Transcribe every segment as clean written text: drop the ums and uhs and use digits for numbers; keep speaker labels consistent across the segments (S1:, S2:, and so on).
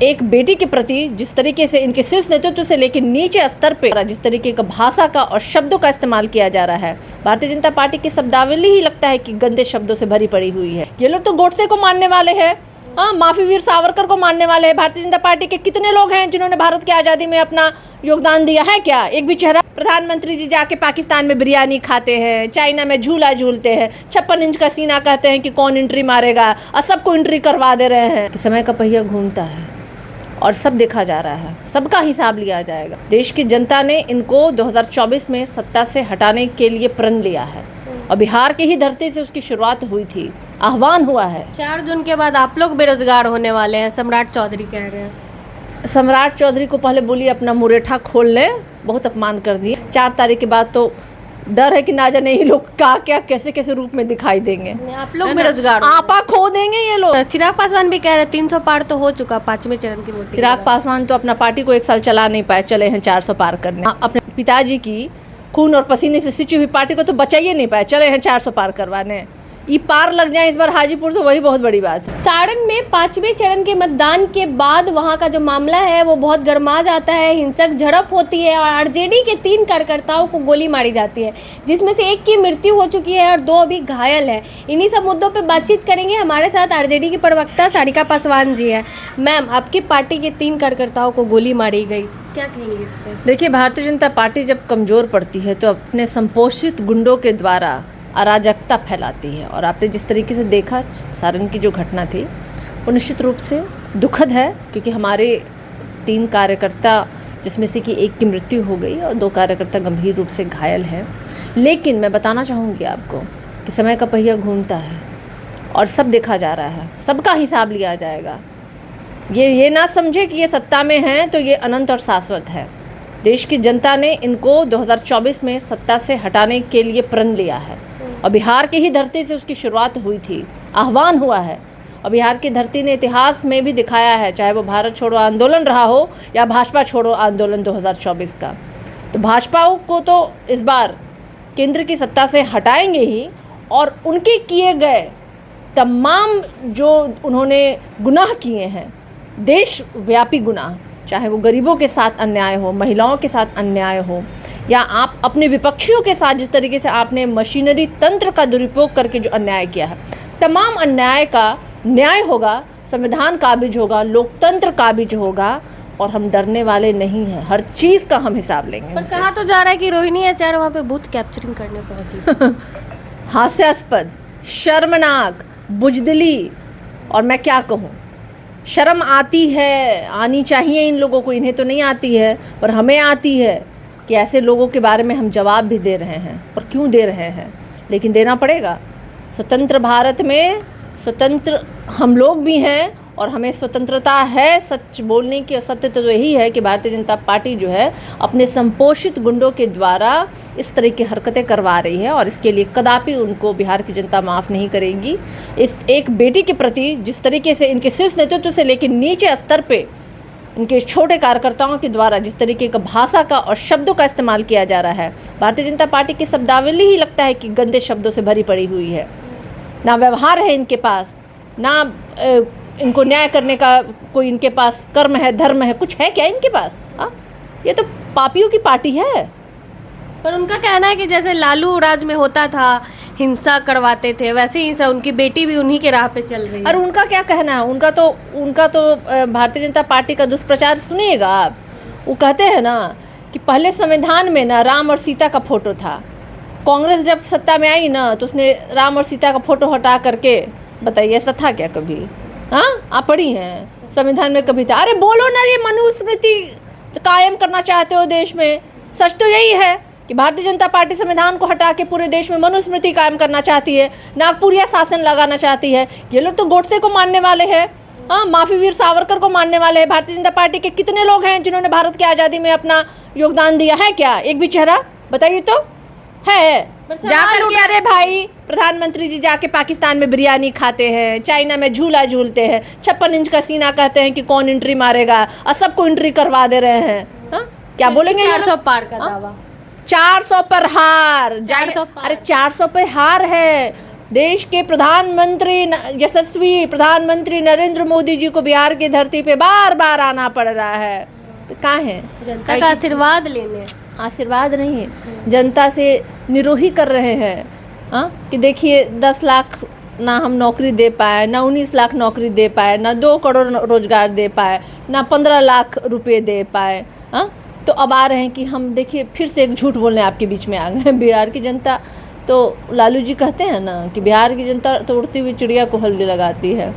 S1: एक बेटी के प्रति जिस तरीके से इनके शीर्ष नेतृत्व से लेकर नीचे स्तर पे जिस तरीके का भाषा का और शब्दों का इस्तेमाल किया जा रहा है, भारतीय जनता पार्टी की शब्दावली ही लगता है कि गंदे शब्दों से भरी पड़ी हुई है। ये लोग तो गोडसे को मानने वाले हैं, माफी वीर सावरकर को मानने वाले हैं। भारतीय जनता पार्टी के कितने लोग हैं जिन्होंने भारत की आज़ादी में अपना योगदान दिया है? क्या एक भी चेहरा? प्रधानमंत्री जी जाके पाकिस्तान में बिरयानी खाते हैं, चाइना में झूला झूलते हैं, 56 इंच का सीना कहते हैं कि कौन एंट्री मारेगा और सबको एंट्री करवा दे रहे हैं। समय का पहिया घूमता है और सब देखा जा रहा है, सबका हिसाब लिया जाएगा। देश की जनता ने इनको 2024 में सत्ता से हटाने के लिए प्रण लिया है और बिहार की ही धरती से उसकी शुरुआत हुई थी, आह्वान हुआ है।
S2: 4 जून के बाद आप लोग बेरोजगार होने वाले हैं, सम्राट चौधरी कह रहे हैं।
S1: सम्राट चौधरी को पहले बोलिए अपना मुरेठा खोल ले, बहुत अपमान कर दिए। 4 तारीख के बाद तो डर है कि ना जाने ये लोग क्या कैसे कैसे रूप में दिखाई देंगे।
S2: आप लोग बेरोजगार
S1: आपा खो देंगे ये लोग।
S2: चिराग पासवान भी कह रहे 300 पार तो हो चुका 5वें चरण की वोटिंग।
S1: चिराग पासवान तो अपना पार्टी को 1 साल चला नहीं पाए, चले हैं 400 पार करने। अपने पिताजी की खून और पसीने से सिंची हुई पार्टी को तो बचाइए नहीं पाए, चले हैं 400 पार करवाने। ये पार लग जाए इस बार हाजीपुर, तो वही बहुत बड़ी बात है।
S2: सारण में 5वें चरण के मतदान के बाद वहां का जो मामला है वो बहुत गर्मा जाता है, हिंसक झड़प होती है और आरजेडी के 3 कार्यकर्ताओं को गोली मारी जाती है, जिसमें से एक की मृत्यु हो चुकी है और 2 अभी घायल है। इन्हीं सब मुद्दों पे बातचीत करेंगे। हमारे साथ आरजेडी की प्रवक्ता सारिका पासवान जी है। मैम, आपकी पार्टी के 3 कार्यकर्ताओं को गोली मारी गई, क्या कहेंगे इस पर?
S1: देखिए, भारतीय जनता पार्टी जब कमज़ोर पड़ती है तो अपने संपोषित गुंडों के द्वारा अराजकता फैलाती है। और आपने जिस तरीके से देखा सारण की जो घटना थी वो निश्चित रूप से दुखद है, क्योंकि हमारे 3 कार्यकर्ता जिसमें से कि एक की मृत्यु हो गई और 2 कार्यकर्ता गंभीर रूप से घायल हैं। लेकिन मैं बताना चाहूँगी आपको कि समय का पहिया घूमता है और सब देखा जा रहा है, सबका हिसाब लिया जाएगा। ये ना समझे कि ये सत्ता में हैं तो ये अनंत और शाश्वत है। देश की जनता ने इनको 2024 में सत्ता से हटाने के लिए प्रण लिया है और बिहार की ही धरती से उसकी शुरुआत हुई थी, आह्वान हुआ है। और बिहार की धरती ने इतिहास में भी दिखाया है, चाहे वो भारत छोड़ो आंदोलन रहा हो या भाजपा छोड़ो आंदोलन 2024 का। तो भाजपा को तो इस बार केंद्र की सत्ता से हटाएंगे ही, और उनके किए गए तमाम जो उन्होंने गुनाह किए हैं, देशव्यापी गुनाह, चाहे वो गरीबों के साथ अन्याय हो, महिलाओं के साथ अन्याय हो, या आप अपने विपक्षियों के साथ जिस तरीके से आपने मशीनरी तंत्र का दुरुपयोग करके जो अन्याय किया है, तमाम अन्याय का न्याय होगा, संविधान काबिज होगा, लोकतंत्र काबिज होगा और हम डरने वाले नहीं हैं। हर चीज़ का हम हिसाब लेंगे।
S2: पर कहा तो जा रहा है कि रोहिणी आचार्य वहाँ पे बूथ कैप्चरिंग करने पहुंची।
S1: हास्यास्पद, शर्मनाक, बुजदिली, और मैं क्या कहूँ, शर्म आती है, आनी चाहिए इन लोगों को, इन्हें तो नहीं आती है पर हमें आती है कि ऐसे लोगों के बारे में हम जवाब भी दे रहे हैं। और क्यों दे रहे हैं, लेकिन देना पड़ेगा। स्वतंत्र भारत में स्वतंत्र हम लोग भी हैं और हमें स्वतंत्रता है सच बोलने की। और सत्य तो यही है कि भारतीय जनता पार्टी जो है अपने संपोषित गुंडों के द्वारा इस तरह की हरकतें करवा रही है और इसके लिए कदापि उनको बिहार की जनता माफ़ नहीं करेगी। इस एक बेटी के प्रति जिस तरीके से इनके शीर्ष नेतृत्व से लेकर नीचे स्तर पे इनके छोटे कार्यकर्ताओं के द्वारा जिस तरीके का भाषा का और शब्दों का इस्तेमाल किया जा रहा है, भारतीय जनता पार्टी की शब्दावली ही लगता है कि गंदे शब्दों से भरी पड़ी हुई है। ना व्यवहार है इनके पास, ना इनको न्याय करने का कोई इनके पास कर्म है, धर्म है, कुछ है क्या इनके पास? ये तो पापियों की पार्टी है।
S2: पर उनका कहना है कि जैसे लालू राज में होता था, हिंसा करवाते थे, वैसे ही उनकी बेटी भी उन्हीं के राह पे चल रही है।
S1: और उनका क्या कहना है? उनका तो भारतीय जनता पार्टी का दुष्प्रचार सुनिएगा आप। वो कहते हैं ना कि पहले संविधान में ना राम और सीता का फोटो था, कांग्रेस जब सत्ता में आई ना तो उसने राम और सीता का फोटो हटा करके, बताइए ऐसा था क्या कभी? आप पढ़ी हैं संविधान में कभी था? अरे बोलो ना, ये मनुस्मृति कायम करना चाहते हो देश में। सच तो यही है कि भारतीय जनता पार्टी संविधान को हटा के पूरे देश में मनुस्मृति कायम करना चाहती है, नागपुरिया शासन लगाना चाहती है। ये लोग तो गोडसे को मानने वाले हैं, माफी वीर सावरकर को मानने वाले हैं। भारतीय जनता पार्टी के कितने लोग हैं जिन्होंने भारत की आज़ादी में अपना योगदान दिया है? क्या एक भी चेहरा बताइए तो है? जाकर के, अरे भाई, प्रधानमंत्री जी जाके पाकिस्तान में बिरयानी खाते हैं, चाइना में झूला झूलते हैं, 56 इंच का सीना कहते हैं कि कौन एंट्री मारेगा और सबको एंट्री करवा दे रहे हैं। क्या बोलेंगे?
S2: 400 पार का दावा।
S1: 400 पर हार।
S2: 400
S1: अरे 400 पे हार है, देश के यशस्वी प्रधानमंत्री नरेंद्र मोदी जी को बिहार की धरती पे बार बार आना पड़ रहा है। तो कहाँ है
S2: जनता का आशीर्वाद लेने?
S1: आशीर्वाद नहीं है, जनता से निरोही कर रहे हैं। हाँ, कि देखिए 10 लाख ना हम नौकरी दे पाए, ना 19 लाख नौकरी दे पाए, ना 2 करोड़ रोजगार दे पाए, ना 15 लाख रुपए दे पाए। हाँ, तो अब आ रहे हैं कि हम देखिए फिर से एक झूठ बोलने आपके बीच में आ गए। बिहार की जनता तो लालू जी कहते हैं ना कि बिहार की जनता तो उड़ती हुई चिड़िया को हल्दी लगाती है,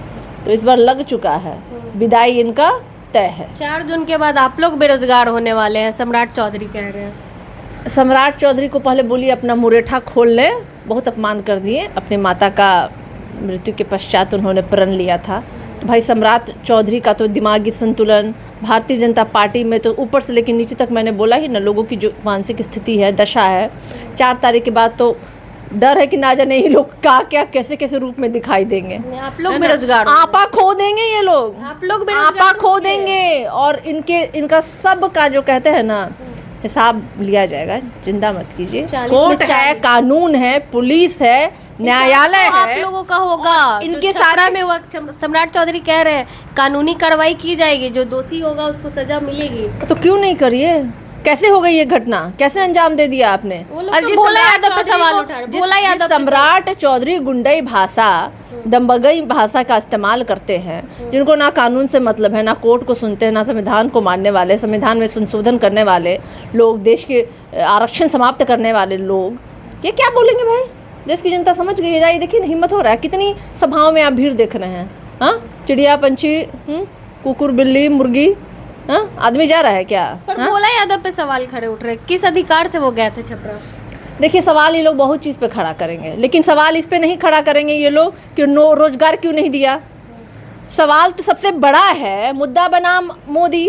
S1: तो इस बार लग चुका है, विदाई इनका तय है।
S2: 4 जून के बाद आप लोग बेरोजगार होने वाले हैं, सम्राट चौधरी कह रहे हैं।
S1: सम्राट चौधरी को पहले बोलिए अपना मुरेठा खोल ले, बहुत अपमान कर दिए। अपने माता का मृत्यु के पश्चात उन्होंने प्रण लिया था। तो भाई सम्राट चौधरी का तो दिमागी संतुलन भारतीय जनता पार्टी में तो ऊपर से लेकर नीचे तक, मैंने बोला ही ना, लोगों की जो मानसिक स्थिति है, दशा है, 4 तारीख के बाद तो डर है कि ना जाने ये लोग क्या कैसे कैसे रूप में दिखाई देंगे।
S2: आप लोग बेरोजगार,
S1: आपा खो देंगे ये लोग,
S2: आप लोग
S1: आपा खो देंगे। और इनका सब का जो कहते हैं ना हिसाब लिया जाएगा। चिंता मत कीजिए, कोर्ट है, कानून है, पुलिस है, न्यायालय है,
S2: आप लोगों का होगा।
S1: इनके
S2: सारा में हुआ, सम्राट चौधरी कह रहे हैं कानूनी कार्रवाई की जाएगी, जो दोषी होगा उसको सजा मिलेगी।
S1: तो क्यों नहीं करिए? कैसे हो गई ये घटना, कैसे अंजाम दे दिया आपने?
S2: और भोला यादव पे सवाल उठा रहे, भोला यादव,
S1: सम्राट चौधरी गुंडई भाषा, दंबगई भाषा का इस्तेमाल करते हैं, जिनको ना कानून से मतलब है, ना कोर्ट को सुनते हैं, ना संविधान को मानने वाले, संविधान में संशोधन करने वाले लोग, देश के आरक्षण समाप्त करने वाले लोग, ये क्या बोलेंगे भाई? देश की जनता समझ गई है। जाइए देखिए हिम्मत हो रहा है, कितनी सभाओं में आप भीड़ देख रहे हैं। हाँ, चिड़िया, पंछी, कुकुर, बिल्ली, मुर्गी, हाँ, आदमी जा रहा है क्या?
S2: पर भोला यादव पे सवाल खड़े उठ रहे, किस अधिकार से वो गए थे छपरा?
S1: देखिए सवाल ये लोग बहुत चीज़ पे खड़ा करेंगे, लेकिन सवाल इस पे नहीं खड़ा करेंगे ये लोग कि रोजगार क्यों नहीं दिया। सवाल तो सबसे बड़ा है, मुद्दा बनाम मोदी,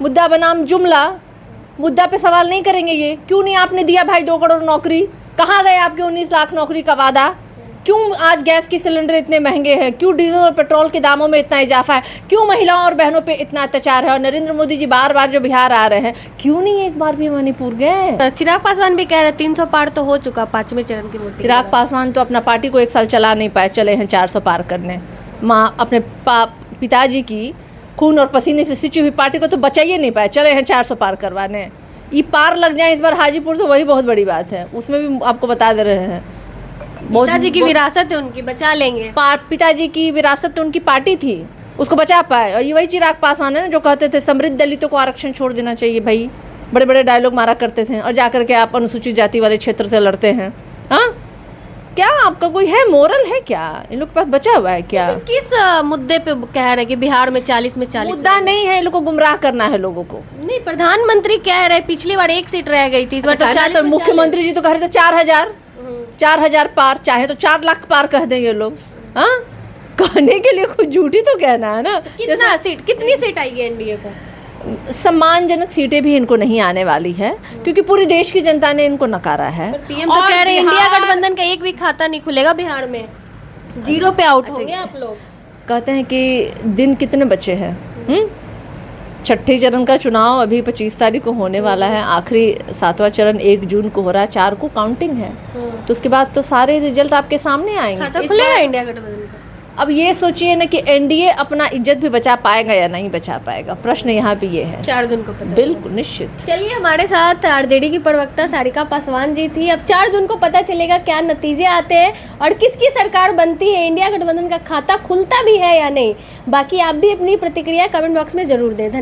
S1: मुद्दा बनाम जुमला, मुद्दा पे सवाल नहीं करेंगे ये। क्यों नहीं आपने दिया भाई 2 करोड़ नौकरी? कहाँ गए आपके 19 लाख नौकरी का वादा? क्यों आज गैस की सिलेंडर इतने महंगे हैं? क्यों डीजल और पेट्रोल के दामों में इतना इजाफा है? क्यों महिलाओं और बहनों पे इतना अत्याचार है? और नरेंद्र मोदी जी बार बार जो बिहार आ रहे हैं, क्यों नहीं एक बार भी मणिपुर गए?
S2: चिराग पासवान भी कह रहे 300 पार तो हो चुका 5वें चरण की वोटिंग।
S1: चिराग पासवान तो अपना पार्टी को 1 साल चला नहीं पाए, चले हैं 400 पार करने। माँ अपने पिताजी की खून और पसीने से सिंची हुई पार्टी को तो बचाइए नहीं पाए, चले हैं 400 पार करवाने। ये पार लग जाए इस बार हाजीपुर से, वही बहुत बड़ी बात है। उसमें भी आपको बता दे रहे हैं,
S2: पिताजी की विरासत है उनकी, बचा लेंगे।
S1: पिताजी की विरासत तो उनकी पार्टी थी, उसको बचा पाए। और ये वही चिराग पासवान है ना जो कहते थे समृद्ध दलितों को आरक्षण छोड़ देना चाहिए। भाई बड़े बड़े डायलॉग मारा करते थे, और जाकर के आप अनुसूचित जाति वाले क्षेत्र से लड़ते हैं। हाँ, क्या आपका कोई है मोरल है क्या? इन लोग के पास बचा हुआ है क्या?
S2: किस मुद्दे पे कह रहे हैं कि बिहार में 40 में 40?
S1: मुद्दा नहीं है, इन लोग को गुमराह करना है लोगों को।
S2: नहीं, प्रधानमंत्री कह रहे पिछली बार 1 सीट रह गई थी, इस बार तो 40।
S1: तो मुख्यमंत्री जी तो कह रहे थे 4,000 पार, चाहे तो 4 लाख पार कह दें ये लोग। हाँ, कहने के लिए कुछ झूठी तो कहना है ना।
S2: कितना सीट, कितनी सीट आएगी एनडीए को?
S1: सम्मानजनक सीटें भी इनको नहीं आने वाली है, क्योंकि पूरी देश की जनता ने इनको नकारा है।
S2: पीएम तो कह रहे हैं इंडिया गठबंधन का एक भी खाता नहीं खुलेगा बिहार में, 0 पे आउट होंगे आप लोग। कहते हैं कि दिन कितने बचे हैं? 6ठे चरण का चुनाव अभी 25 तारीख को होने वाला है, आखिरी 7वां चरण 1 जून को हो रहा है, 4 को काउंटिंग है। तो उसके बाद तो सारे रिजल्ट आपके सामने आएंगे। खाता खुलेगा इंडिया गठबंधन का?
S1: अब ये सोचिए ना कि एनडीए अपना इज्जत भी बचा पाएगा या नहीं बचा पाएगा, प्रश्न यहाँ पे ये है।
S2: 4 जून को पता
S1: बिल्कुल निश्चित।
S2: चलिए, हमारे साथ आरजेडी की प्रवक्ता सारिका पासवान जी थी। अब 4 जून को पता चलेगा क्या नतीजे आते हैं और किसकी सरकार बनती है, इंडिया गठबंधन का खाता खुलता भी है या नहीं। बाकी आप भी अपनी प्रतिक्रिया कमेंट बॉक्स में जरूर दें। धन्यवाद।